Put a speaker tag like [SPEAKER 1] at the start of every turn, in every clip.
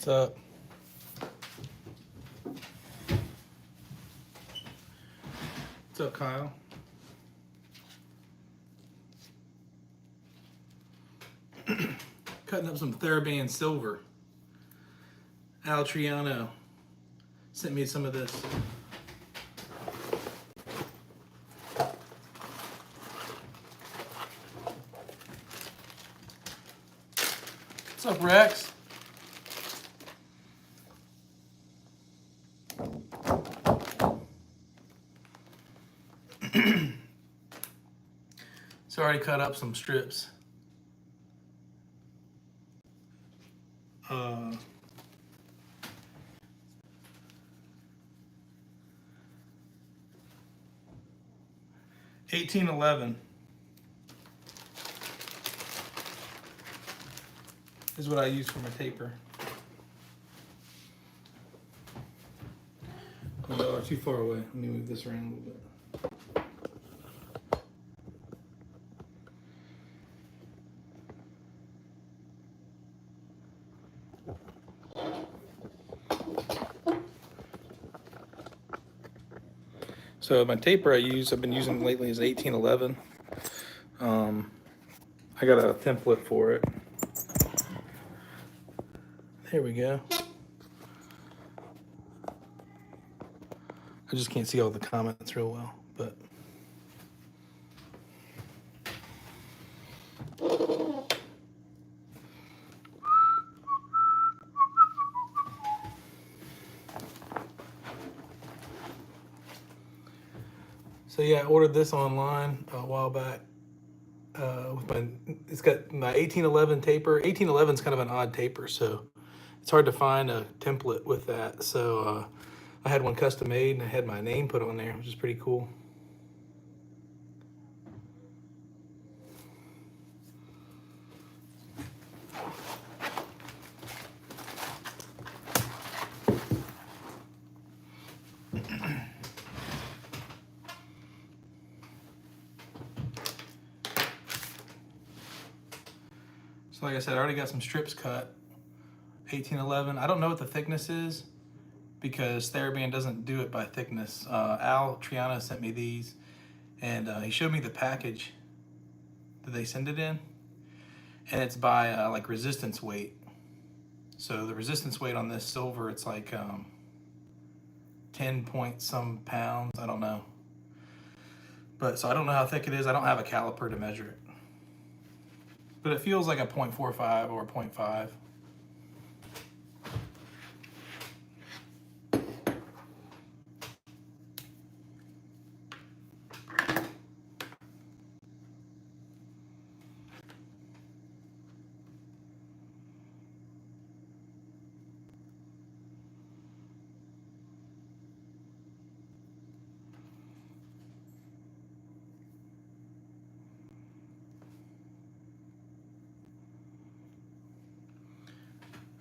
[SPEAKER 1] What's up? What's up, Kyle? Cutting up some TheraBand silver. Al Triano sent me some of this. What's up, Rex? So I already cut up some strips. Uh, 1811 is what I use for my taper. Oh, no, too far away. Let me move this around a little bit. So my taper I've been using lately is 1811. I got a template for it. There we go. I just can't see all the comments real well, but. So yeah, I ordered this online a while back. It's got my 1811 taper. 1811 is kind of an odd taper, so it's hard to find a template with that. So I had one custom made and I had my name put on there, which is pretty cool. So like I said, I already got some strips cut. 1811. I don't know what the thickness is because TheraBand doesn't do it by thickness. Al Triano sent me these, and he showed me the package that they send it in, and it's by like resistance weight. So the resistance weight on this silver, it's like 10 point some pounds. I don't know. But so I don't know how thick it is. I don't have a caliper to measure it. But it feels like a 0.45 or a 0.5.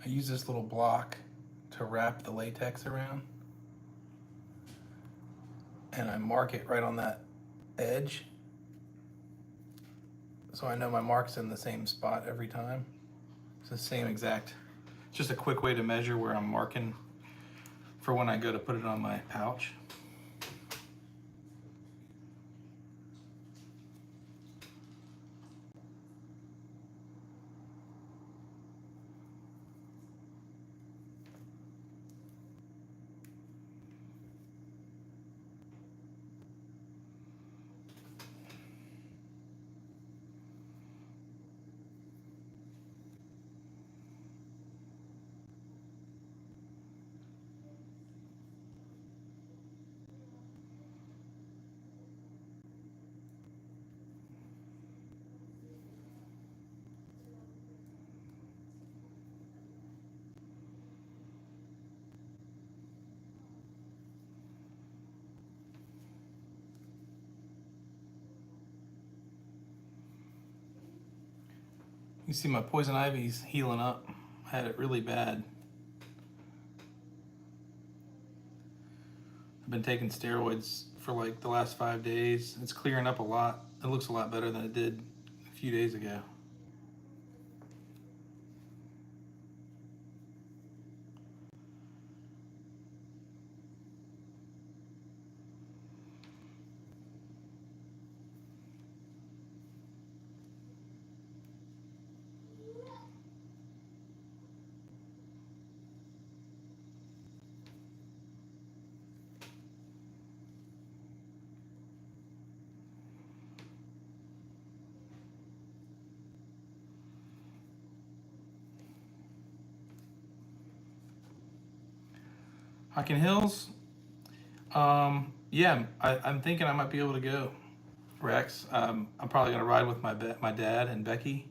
[SPEAKER 1] I use this little block to wrap the latex around, and I mark it right on that edge, so I know my mark's in the same spot every time. It's the same exact, just a quick way to measure where I'm marking for when I go to put it on my pouch. You see my poison ivy's healing up. I had it really bad. I've been taking steroids for like the last 5 days. It's clearing up a lot. It looks a lot better than it did a few days ago. Hocking Hills. Yeah, I'm thinking I might be able to go, Rex. I'm probably gonna ride with my dad and Becky.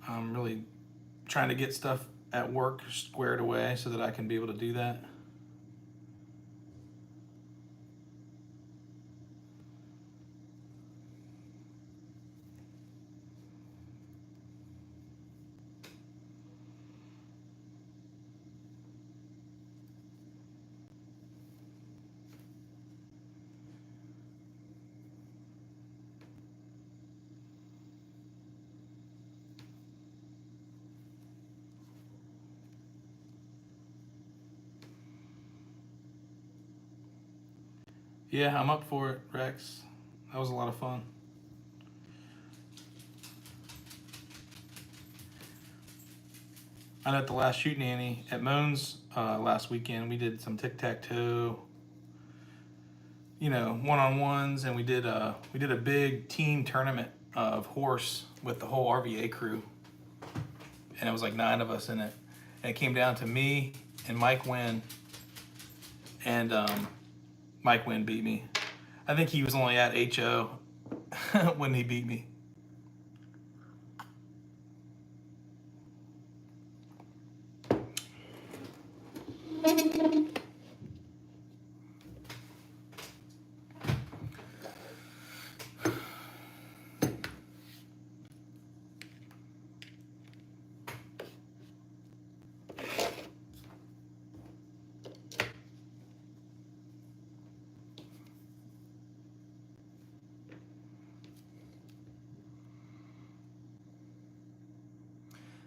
[SPEAKER 1] I'm really trying to get stuff at work squared away so that I can be able to do that. Yeah, I'm up for it, Rex. That was a lot of fun. I know at the last shoot nanny at Moan's last weekend, we did some tic-tac-toe, one-on-ones, and we did a big team tournament of horse with the whole RVA crew, and it was like 9 of us in it, and it came down to me and Mike Wynn, and Mike Wynn beat me. I think he was only at HO when he beat me.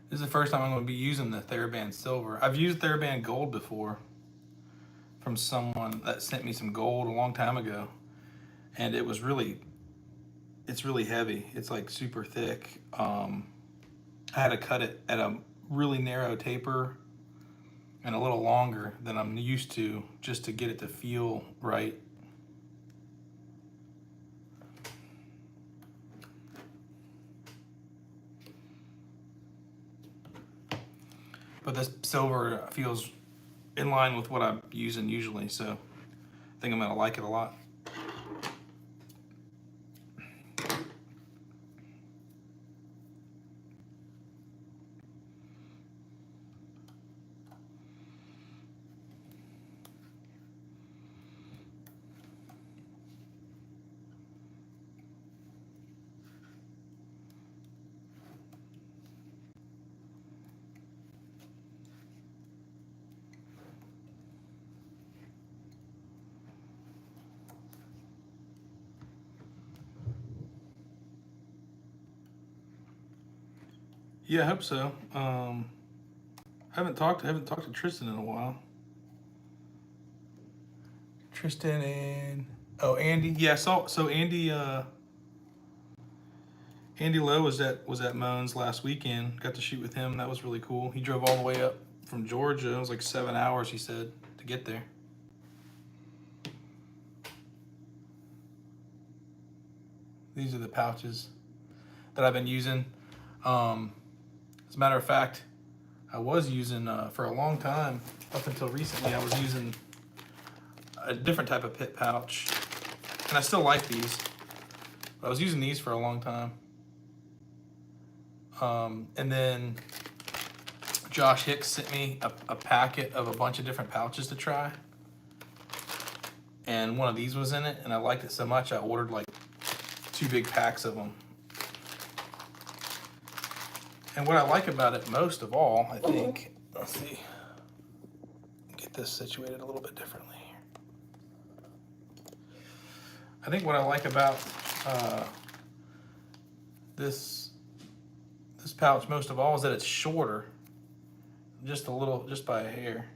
[SPEAKER 1] This is the first time I'm going to be using the TheraBand Silver. I've used TheraBand Gold before from someone that sent me some gold a long time ago, and it's really heavy. It's like super thick. I had to cut it at a really narrow taper and a little longer than I'm used to just to get it to feel right. But this silver feels in line with what I'm using usually, so I think I'm gonna like it a lot. Yeah, I hope so. I haven't talked to Tristan in a while. Tristan and Andy. Yeah, so Andy Lowe was at Moan's last weekend. Got to shoot with him. That was really cool. He drove all the way up from Georgia. It was like 7 hours, he said, to get there. These are the pouches that I've been using. As a matter of fact, I was using for a long time, up until recently, I was using a different type of pit pouch, and I still like these, but I was using these for a long time. And then Josh Hicks sent me a packet of a bunch of different pouches to try, and one of these was in it, and I liked it so much I ordered like 2 big packs of them. And what I like about it most of all, I think, let's see, get this situated a little bit differently here. I think what I like about this pouch most of all is that it's shorter, just by a hair.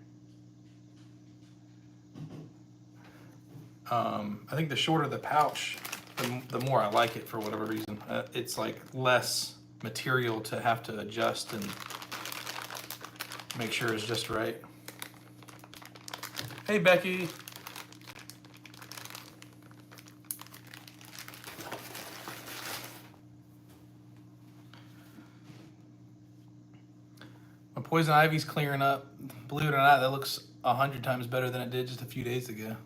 [SPEAKER 1] I think the shorter the pouch, the more I like it for whatever reason. It's like less material to have to adjust and make sure it's just right. Hey, Becky. My poison ivy's clearing up. believe it or not, that looks 100 times better than it did just a few days ago.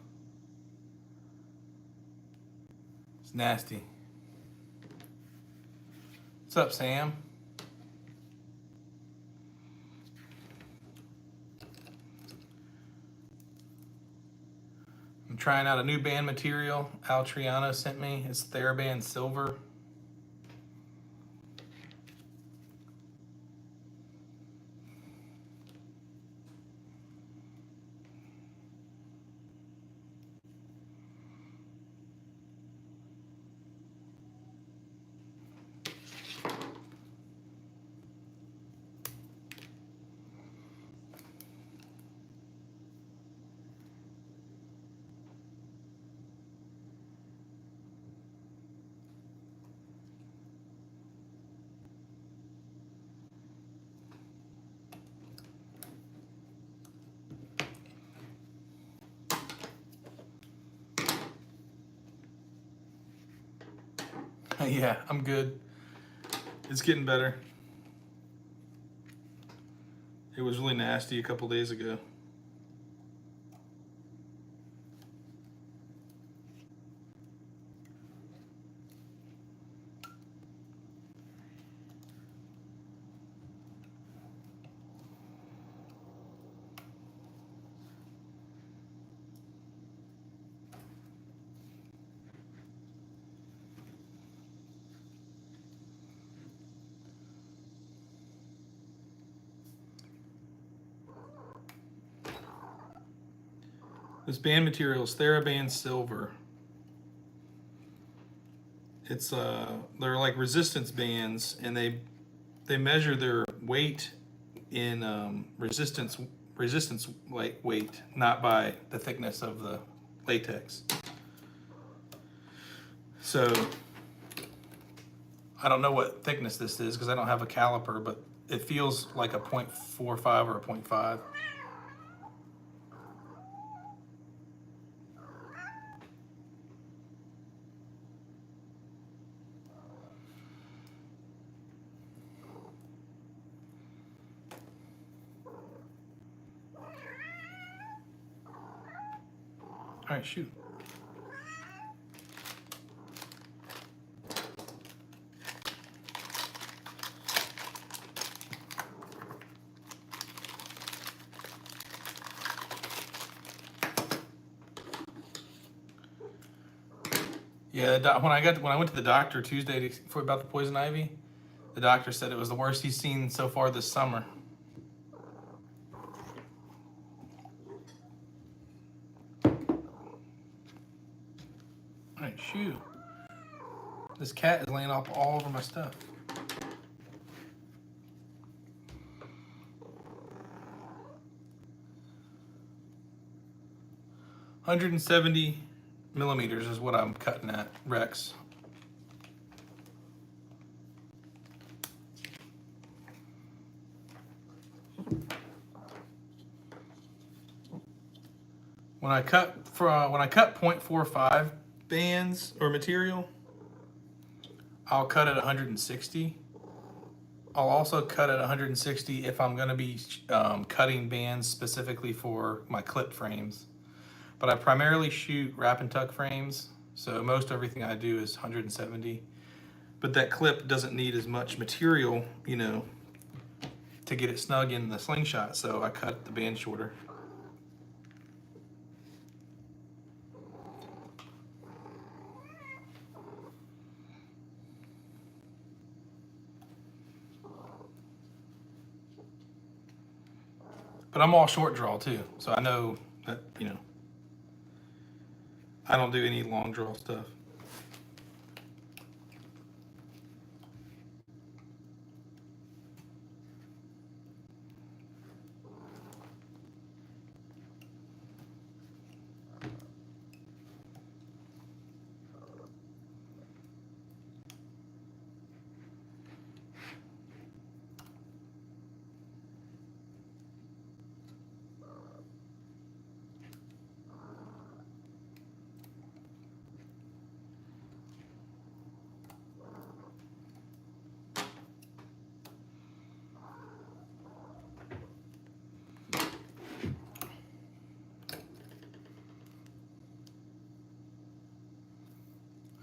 [SPEAKER 1] It's nasty. What's up, Sam? I'm trying out a new band material Al Triano sent me. It's TheraBand Silver. Yeah, I'm good. It's getting better. It was really nasty a couple days ago. This band material is TheraBand Silver. It's they're like resistance bands, and they measure their weight in resistance like weight, not by the thickness of the latex. So I don't know what thickness this is because I don't have a caliper, but it feels like a 0.45 or a 0.5. All right, shoot. Yeah, when I went to the doctor Tuesday for about the poison ivy, the doctor said it was the worst he's seen so far this summer. All right, shoot. This cat is laying up all over my stuff. $170 millimeters is what I'm cutting at, Rex. When I cut 0.45 bands or material, I'll cut at 160. I'll also cut at 160 if I'm going to be cutting bands specifically for my clip frames. But I primarily shoot wrap and tuck frames, so most everything I do is 170. But that clip doesn't need as much material, you know, to get it snug in the slingshot, so I cut the band shorter. But I'm all short draw too, so I know that, you know, I don't do any long draw stuff.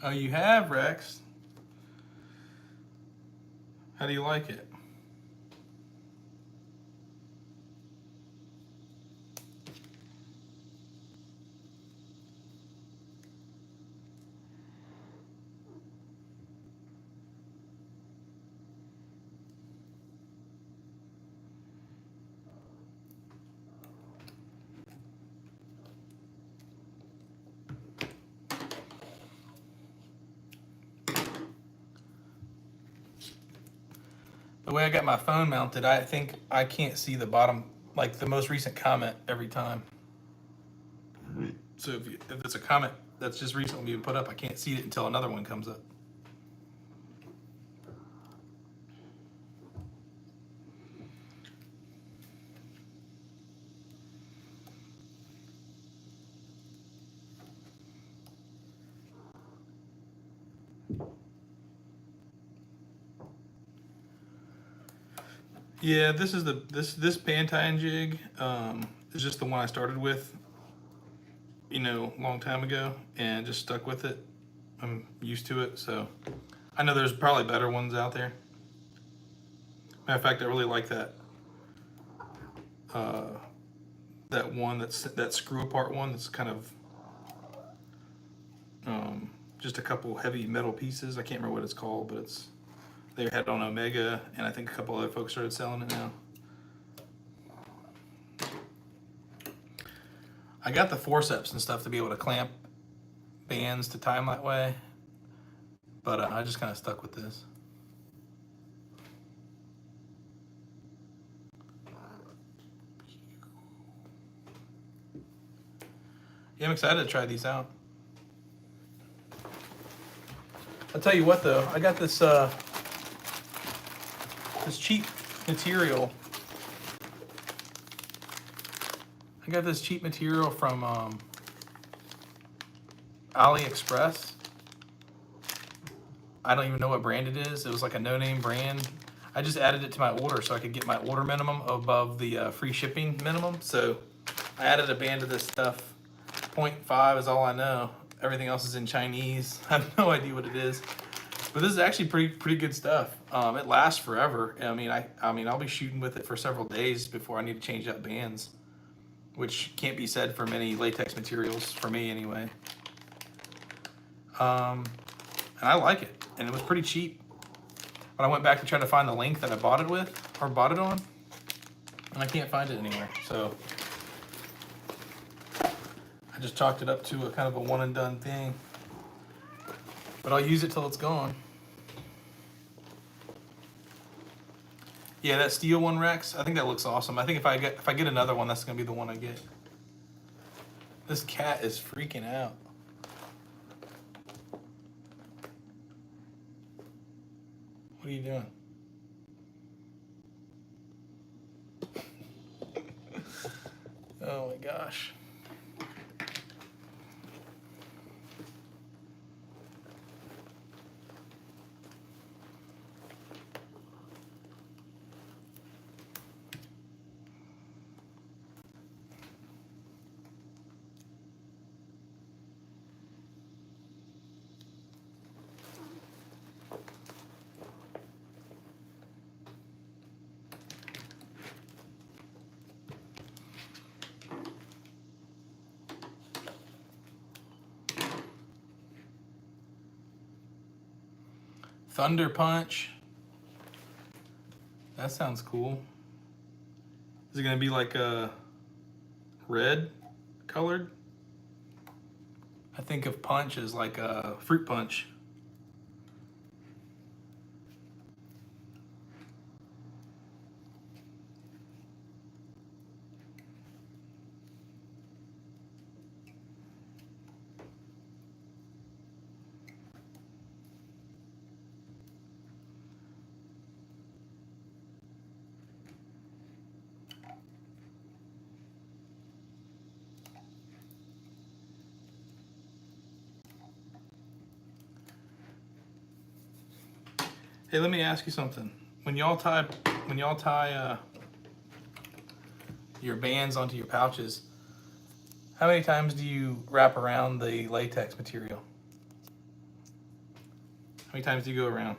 [SPEAKER 1] Oh, you have, Rex? How do you like it? The way I got my phone mounted, I think I can't see the bottom, like the most recent comment every time. So if it's a comment that's just recently been put up, I can't see it until another one comes up. Yeah, this is this band tying jig is just the one I started with, a long time ago, and just stuck with it. I'm used to it, so I know there's probably better ones out there. Matter of fact, I really like that one that screw apart one that's kind of just a couple heavy metal pieces. I can't remember what it's called, but they had it on Omega, and I think a couple other folks started selling it now. I got the forceps and stuff to be able to clamp bands to time that way, but I just kind of stuck with this. Yeah, I'm excited to try these out. I'll tell you what though, I got this cheap material. I got this cheap material from AliExpress. I don't even know what brand it is. It was like a no-name brand. I just added it to my order so I could get my order minimum above the free shipping minimum. So I added a band of this stuff. 0.5 is all I know. Everything else is in Chinese. I have no idea what it is. But this is actually pretty good stuff. It lasts forever. I mean, I'll be shooting with it for several days before I need to change out bands, which can't be said for many latex materials, for me anyway. And I like it, and it was pretty cheap. But I went back to try to find the link that I bought it with, or bought it on, and I can't find it anywhere. So I just chalked it up to a kind of a one and done thing. But I'll use it till it's gone. Yeah, that steel one, Rex, I think that looks awesome. I think if I get another one, that's gonna be the one I get. This cat is freaking out. What are you doing? Oh my gosh. Thunder Punch. That sounds cool. Is it gonna be like a red colored? I think of punch as like a fruit punch. Hey, let me ask you something. When y'all tie your bands onto your pouches, how many times do you wrap around the latex material? How many times do you go around?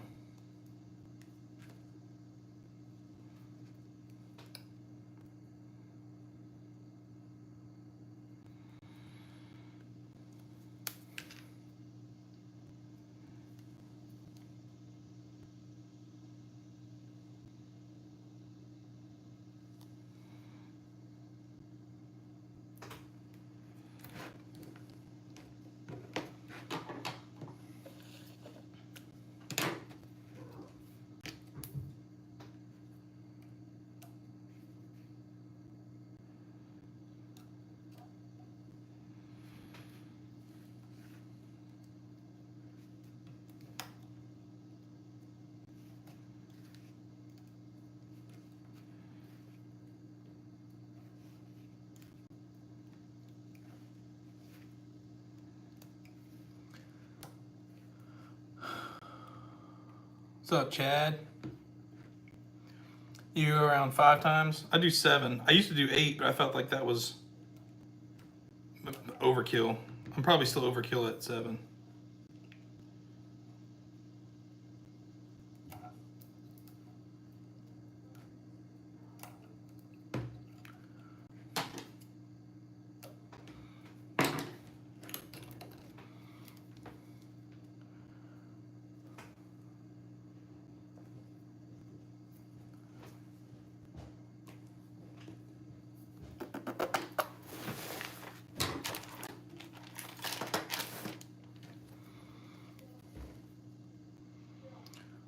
[SPEAKER 1] What's up, Chad? You go around 5 times? I do 7. I used to do 8, but I felt like that was overkill. I'm probably still overkill at 7.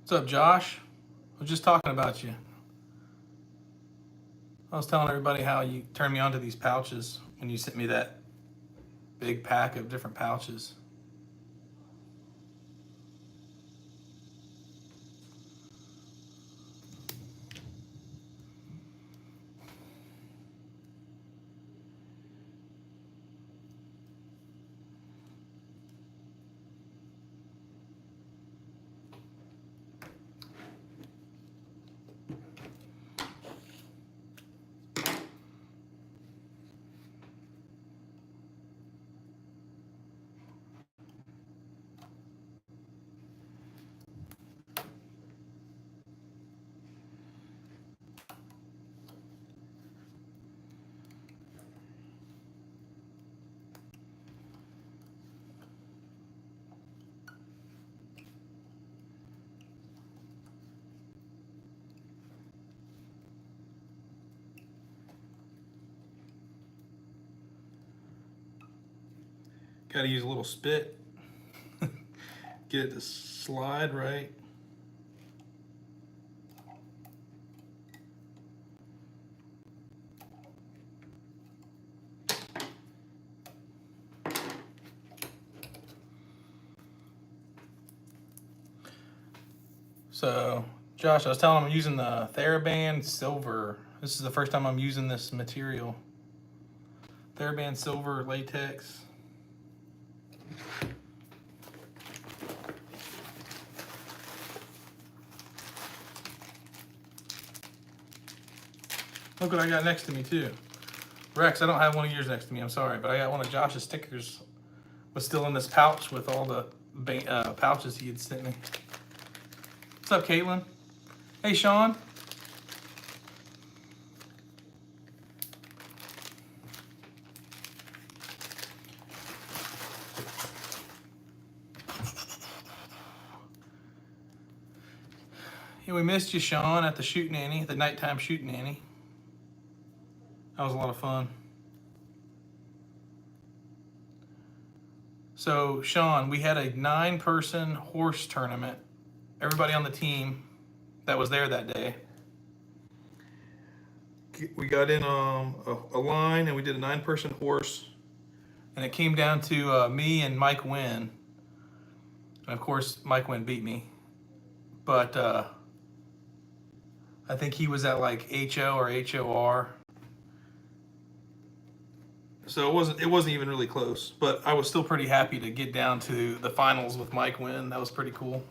[SPEAKER 1] What's up, Josh? I was just talking about you. I was telling everybody how you turned me onto these pouches when you sent me that big pack of different pouches. Got to use a little spit. Get it to slide right. So, Josh, I was telling him I'm using the TheraBand Silver. This is the first time I'm using this material. TheraBand Silver Latex. Look what I got next to me, too. Rex, I don't have one of yours next to me. I'm sorry, but I got one of Josh's stickers. Was still in this pouch with all the pouches he had sent me. What's up, Caitlin? Hey, Sean. Yeah, we missed you, Sean, at the shooting Annie, the nighttime shooting Annie. That was a lot of fun. So, Sean, we had a 9-person horse tournament. Everybody on the team that was there that day. We got in a line and we did a 9-person horse. And it came down to me and Mike Wynn. And of course, Mike Wynn beat me. But I think he was at like HO or HOR. So it wasn't even really close, but I was still pretty happy to get down to the finals with Mike Wynn. That was pretty cool.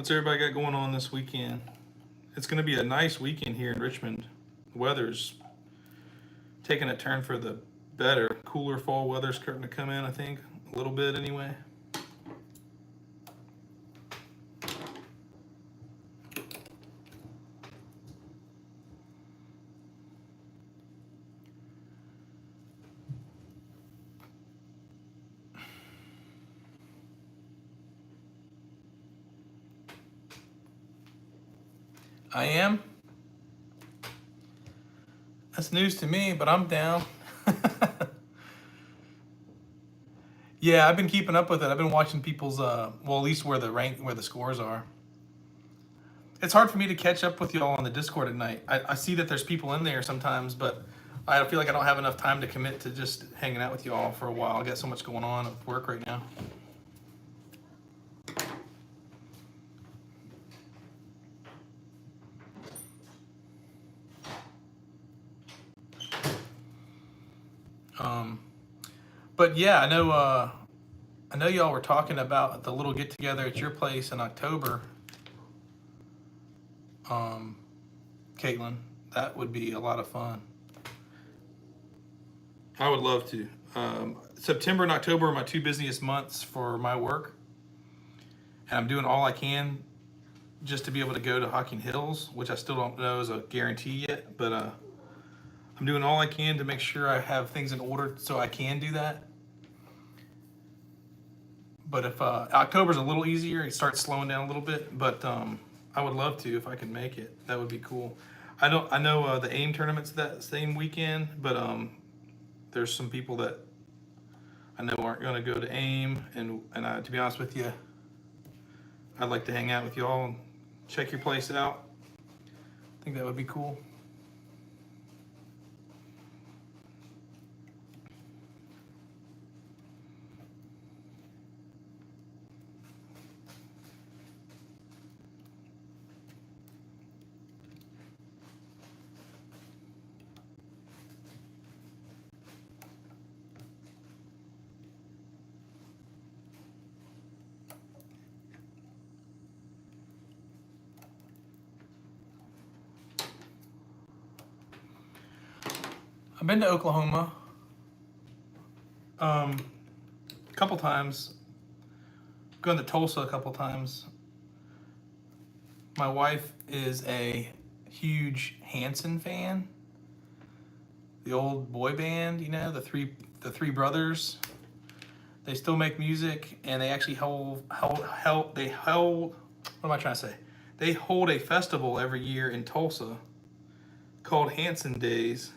[SPEAKER 1] What's everybody got going on this weekend? It's going to be a nice weekend here in Richmond. The weather's taking a turn for the better. Cooler fall weather's starting to come in, I think. A little bit anyway. I am. That's news to me, but I'm down. Yeah, I've been keeping up with it. I've been watching people's, well, at least where the scores are. It's hard for me to catch up with y'all on the Discord at night. I see that there's people in there sometimes, but I feel like I don't have enough time to commit to just hanging out with y'all for a while. I got so much going on at work right now. But yeah, I know y'all were talking about the little get together at your place in October. Caitlin, that would be a lot of fun. I would love to. September and October are my two busiest months for my work, and I'm doing all I can just to be able to go to Hocking Hills, which I still don't know is a guarantee yet, but I'm doing all I can to make sure I have things in order so I can do that. But if October's a little easier, it starts slowing down a little bit. But I would love to if I could make it. That would be cool. I know the AIM tournament's that same weekend, but there's some people that I know aren't going to go to AIM, and to be honest with you, I'd like to hang out with y'all and check your place out. I think that would be cool. I've been to Oklahoma a couple times. Gone to Tulsa a couple times. My wife is a huge Hanson fan. The old boy band, you know, the three brothers. They still make music, and they actually hold what am I trying to say? They hold a festival every year in Tulsa called Hanson Days.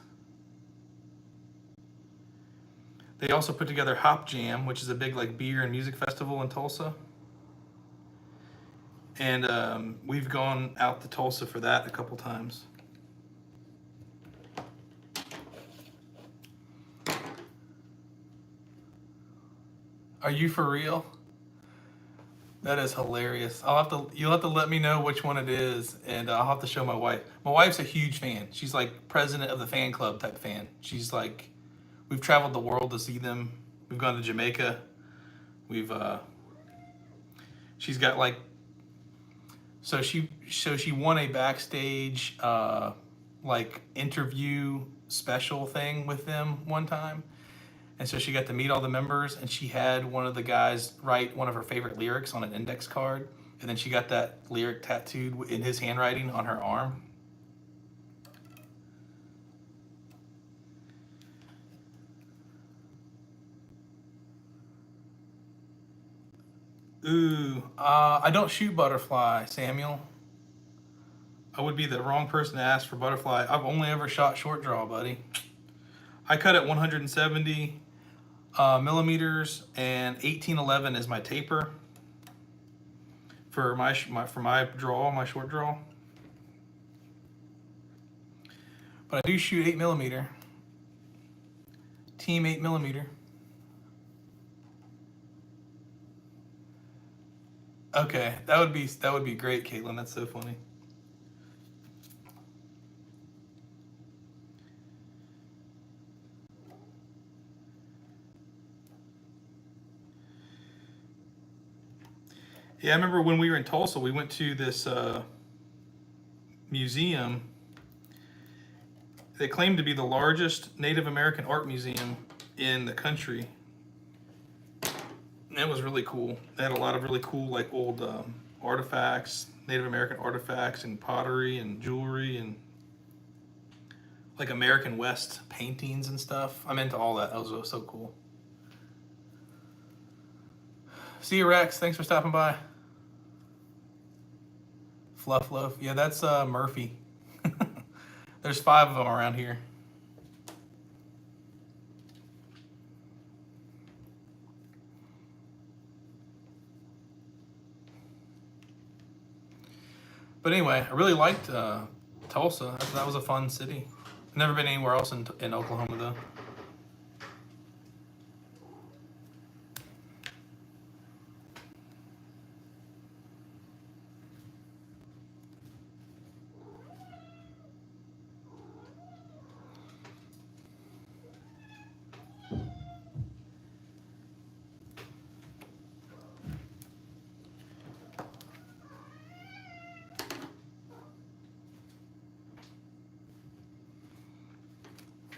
[SPEAKER 1] They also put together Hop Jam, which is a big like beer and music festival in Tulsa. And we've gone out to Tulsa for that a couple times. Are you for real? That is hilarious. You'll have to let me know which one it is, and I'll have to show my wife. My wife's a huge fan. She's like president of the fan club type fan. She's like, we've traveled the world to see them. We've gone to Jamaica. She's got like, so she won a backstage like interview special thing with them one time. And so she got to meet all the members, and she had one of the guys write one of her favorite lyrics on an index card, and then she got that lyric tattooed in his handwriting on her arm. Ooh, I don't shoot butterfly, Samuel. I would be the wrong person to ask for butterfly. I've only ever shot short draw, buddy. I cut at 170 millimeters, and 1811 is my taper for my short draw. But I do shoot 8mm. Team 8mm. Okay, that would be great, Caitlin. That's so funny. Yeah, I remember when we were in Tulsa, we went to this museum. They claimed to be the largest Native American art museum in the country. And it was really cool. They had a lot of really cool, like, old artifacts, Native American artifacts, and pottery and jewelry, and like American West paintings and stuff. I'm into all that. That was so cool. See you, Rex. Thanks for stopping by. Fluff Loaf. Yeah, that's Murphy. There's 5 of them around here. But anyway, I really liked Tulsa. That was a fun city. Never been anywhere else in Oklahoma though.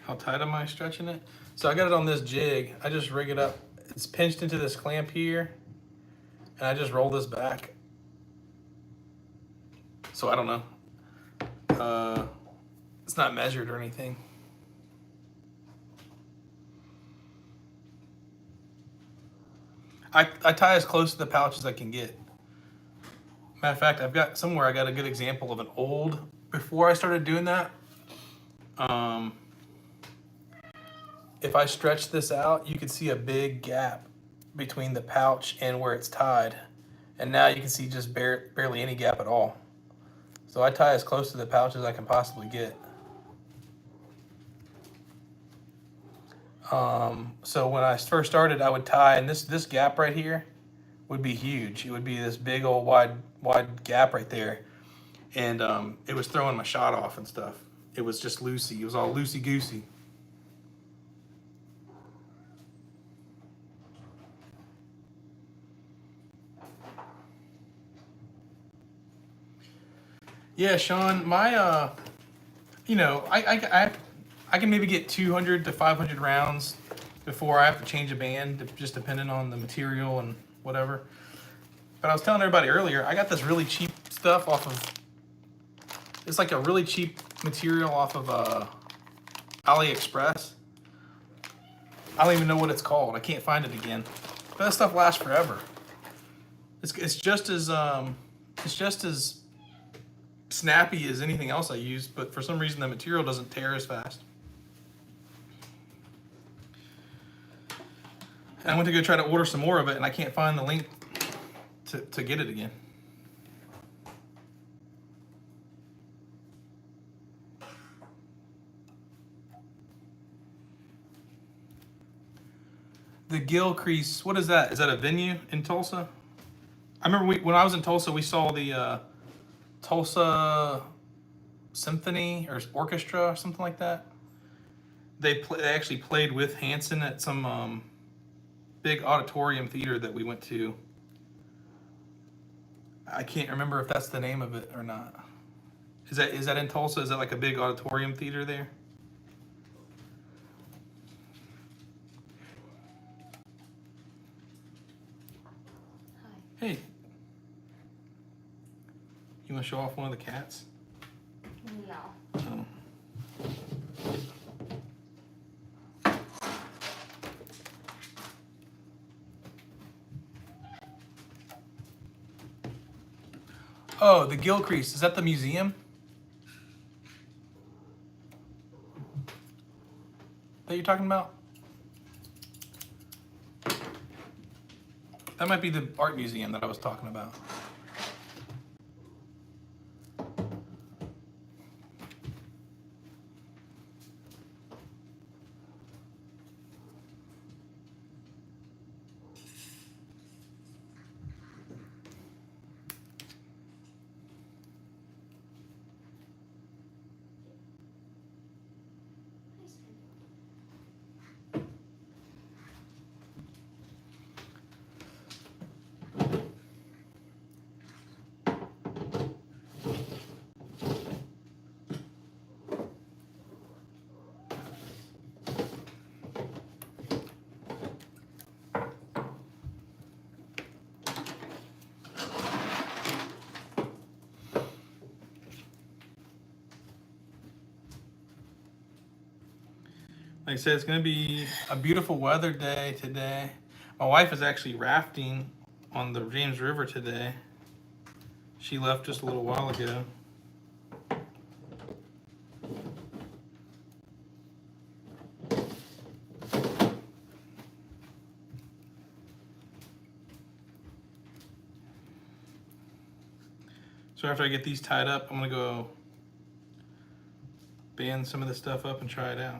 [SPEAKER 1] How tight am I stretching it? So I got it on this jig. I just rig it up. It's pinched into this clamp here, and I just roll this back. So I don't know. It's not measured or anything. I tie as close to the pouch as I can get. Matter of fact, I got a good example of an old, before I started doing that. If I stretch this out, you can see a big gap between the pouch and where it's tied. And now you can see just barely any gap at all. So I tie as close to the pouch as I can possibly get. So when I first started, I would tie, and this gap right here would be huge. It would be this big old wide gap right there. And it was throwing my shot off and stuff. It was just loosey. It was all loosey-goosey. Yeah, Sean, my you know, I can maybe get 200 to 500 rounds before I have to change a band, just depending on the material and whatever. But I was telling everybody earlier, I got this really cheap stuff off of, it's like a really cheap material off of AliExpress. I don't even know what it's called. I can't find it again. But that stuff lasts forever. It's just as snappy as anything else I use, but for some reason the material doesn't tear as fast. And I went to go try to order some more of it, and I can't find the link to get it again. The Gill Crease, what is that? Is that a venue in Tulsa? I remember when I was in Tulsa, we saw the Tulsa Symphony or Orchestra or something like that. They actually played with Hanson at some big auditorium theater that we went to. I can't remember if that's the name of it or not. Is that in Tulsa? Is that like a big auditorium theater there? Hi. Hey. You want to show off one of the cats?
[SPEAKER 2] No.
[SPEAKER 1] Oh. Oh, the Gill Crease. Is that the museum that you're talking about? That might be the art museum that I was talking about. Like I said, it's going to be a beautiful weather day today. My wife is actually rafting on the James River today. She left just a little while ago. So after I get these tied up, I'm going to go band some of this stuff up and try it out.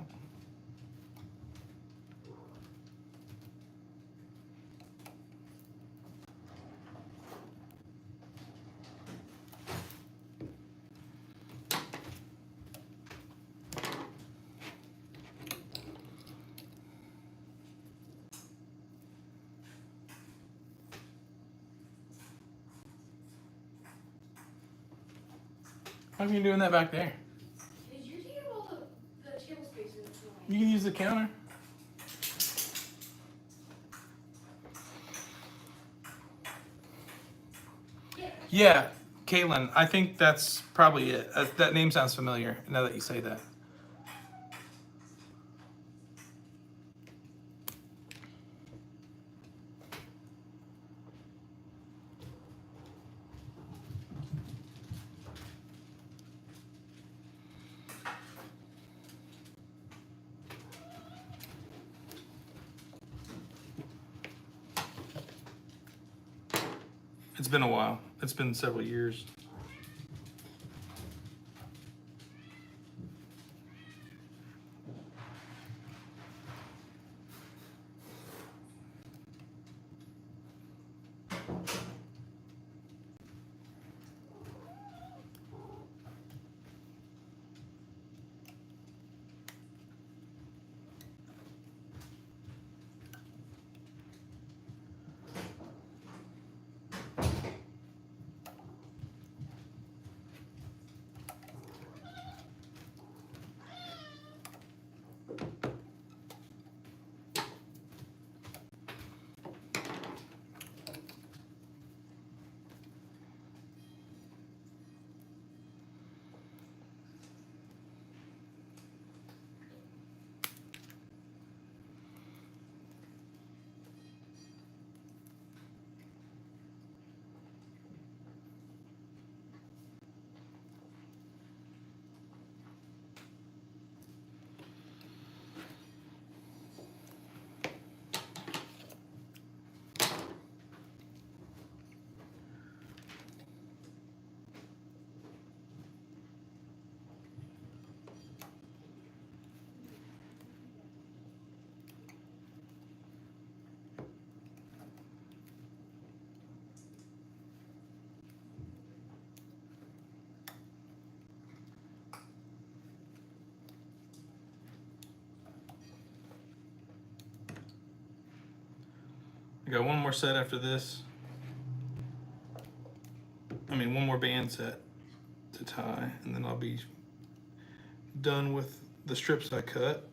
[SPEAKER 1] How are you doing that back there?
[SPEAKER 2] You're taking up all the table space in this room.
[SPEAKER 1] You can use the counter. Yeah, Caitlin, I think that's probably it. That name sounds familiar now that you say that. It's been a while. It's been several years. I got one more set after this. I mean, one more band set to tie, and then I'll be done with the strips I cut.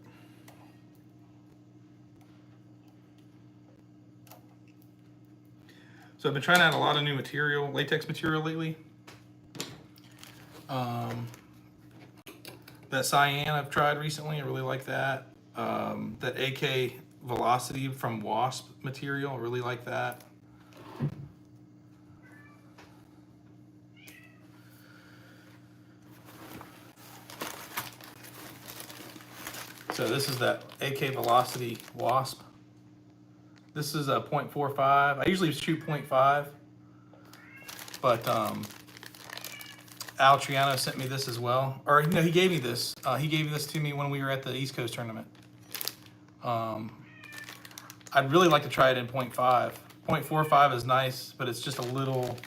[SPEAKER 1] So I've been trying out a lot of new material, latex material lately. That cyan I've tried recently, I really like that. That AK Velocity from Wasp material, I really like that. So this is that AK Velocity Wasp. This is a 0.45. I usually shoot 0.5, but Al Triano sent me this as well. Or no, he gave me this. He gave this to me when we were at the East Coast tournament. I'd really like to try it in 0.5. 0.45 is nice, but it's just a little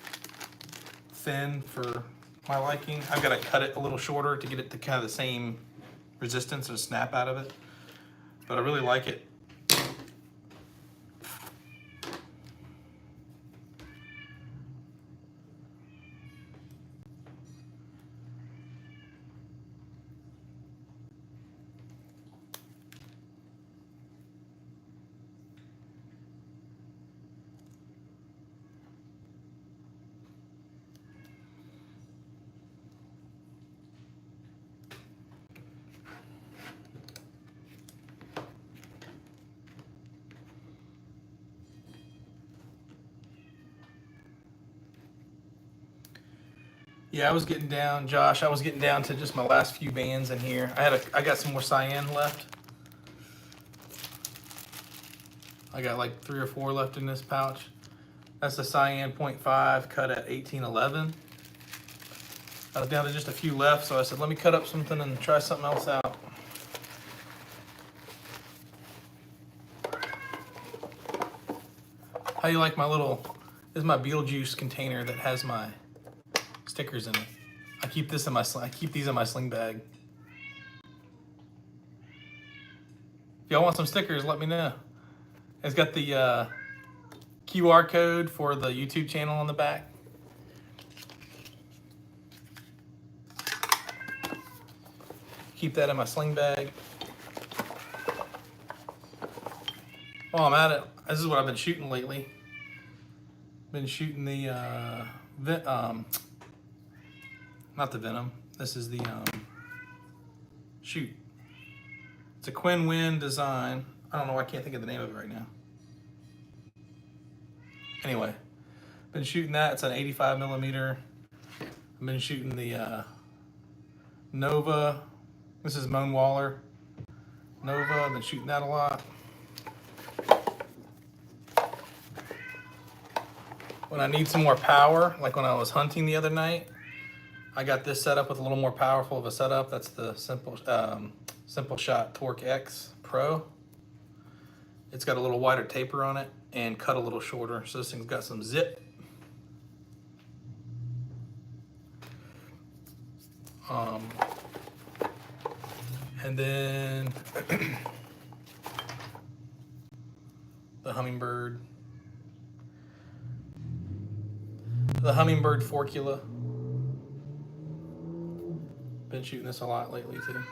[SPEAKER 1] thin for my liking. I've got to cut it a little shorter to get it to kind of the same resistance or snap out of it. But I really like it. Yeah, I was getting down, Josh. I was getting down to just my last few bands in here. I got some more cyan left. I got like 3 or 4 left in this pouch. That's the cyan 0.5 cut at 1811. I was down to just a few left, so I said, let me cut up something and try something else out. How you like my little, this is my Beetlejuice container that has my stickers in it. I keep these in my sling bag. If y'all want some stickers, let me know. It's got the QR code for the YouTube channel on the back. Keep that in my sling bag. While I'm at it, this is what I've been shooting lately. Been shooting the, not the Venom. This is the, shoot. It's a Quinn Win design. I don't know, I can't think of the name of it right now. Anyway, been shooting that. It's an 85 millimeter. I've been shooting the Nova. This is Moan Waller Nova. I've been shooting that a lot. When I need some more power, like when I was hunting the other night, I got this set up with a little more powerful of a setup. That's the Simple Shot Torque X Pro. It's got a little wider taper on it and cut a little shorter. So this thing's got some zip. And then the Hummingbird. The Hummingbird Forcula. Been shooting this a lot lately too.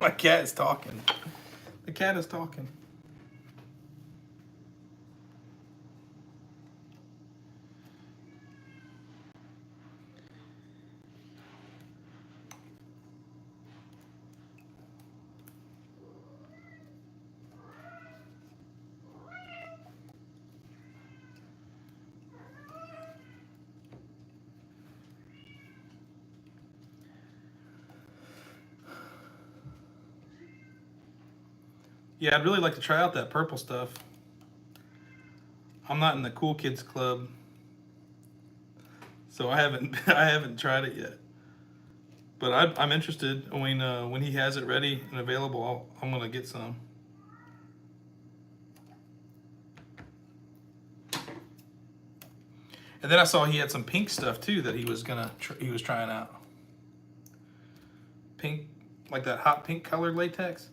[SPEAKER 1] My cat is talking. The cat is talking. Yeah, I'd really like to try out that purple stuff. I'm not in the cool kids club, so I haven't tried it yet. But I'm interested. When he has it ready and available, I'm gonna get some. And then I saw he had some pink stuff too that he was trying out. Pink, like that hot pink colored latex.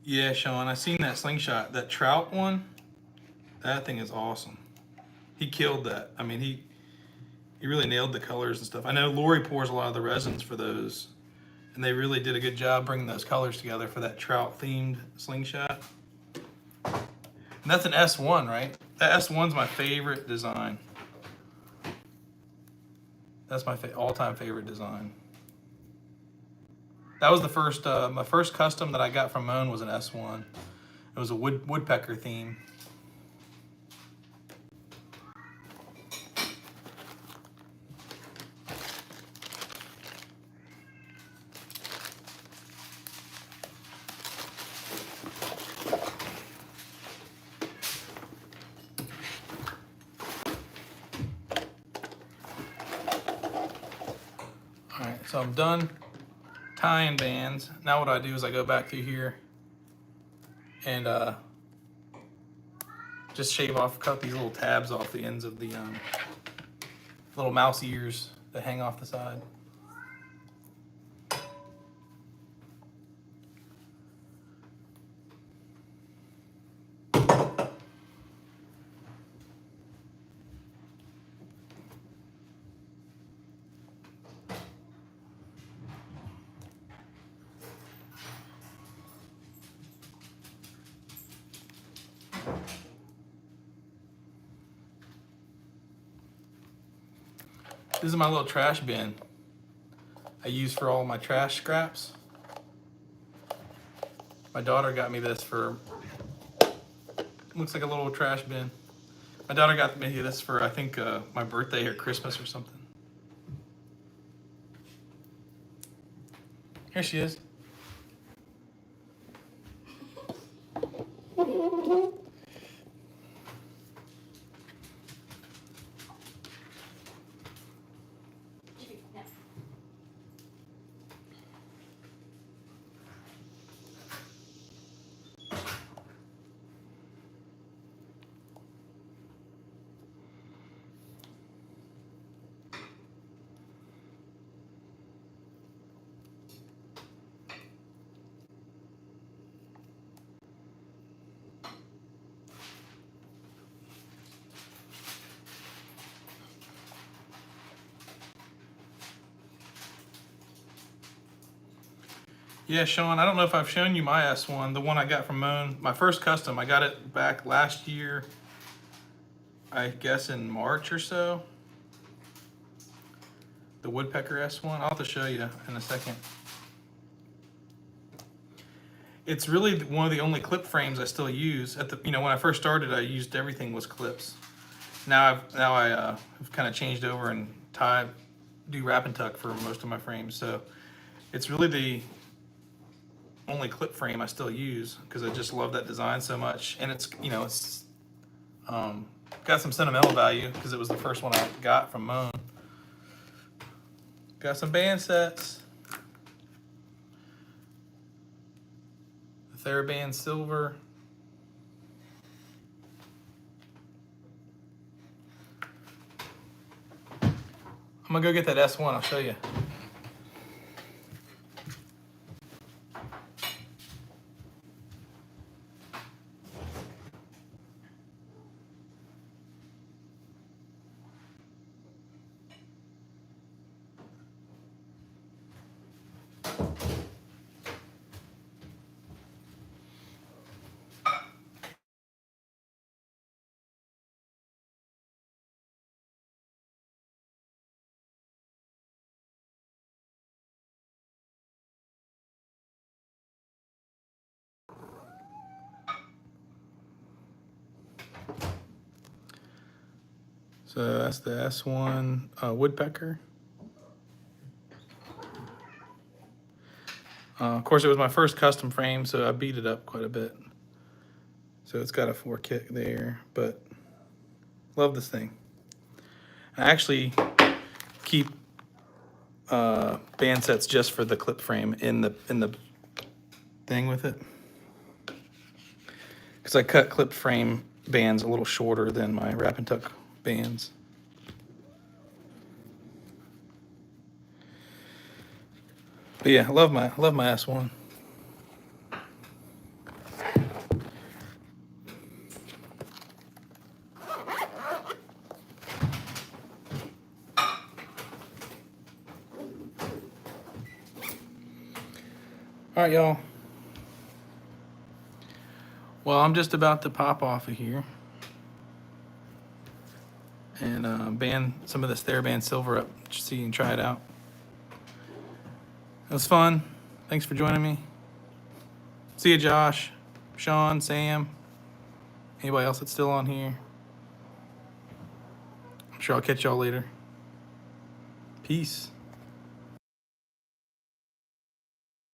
[SPEAKER 1] Yeah, Sean, I seen that Slingshot, that trout one. That thing is awesome. He killed that. I mean, he really nailed the colors and stuff. I know Lori pours a lot of the resins for those, and they really did a good job bringing those colors together for that trout themed Slingshot. And that's an S1, right? That S1's my favorite design. That's my all-time favorite design. That was the first, my first custom that I got from Moan was an S1. It was a woodpecker theme. So I'm done tying bands. Now what I do is I go back through here and just shave off, cut these little tabs off the ends of the little mouse ears that hang off the side. This is my little trash bin I use for all my trash scraps. My daughter got me this for, looks like a little trash bin. My daughter got me this for, I think, my birthday or Christmas or something. Here she is. Yeah, Sean, I don't know if I've shown you my S1, the one I got from Moan. My first custom, I got it back last year, I guess in March or so. The Woodpecker S1, I'll have to show you in a second. It's really one of the only clip frames I still use. At the, when I first started, I used everything was clips. Now I have kind of changed over and do wrap and tuck for most of my frames. So it's really the only clip frame I still use because I just love that design so much, and it's it's got some sentimental value because it was the first one I got from Moan. Got some band sets. The TheraBand Silver. I'm gonna go get that S1. I'll show you. So that's the S1 Woodpecker. Of course, it was my first custom frame, so I beat it up quite a bit. So it's got a 4 kick there, but love this thing. I actually keep band sets just for the clip frame in the thing with it, because I cut clip frame bands a little shorter than my wrap and tuck bands. But yeah, I love my S1. All right, y'all. Well, I'm just about to pop off of here and band some of this TheraBand Silver up so you can try it out. It was fun. Thanks for joining me. See you, Josh, Sean, Sam, anybody else that's still on here. I'm sure I'll catch y'all later. Peace.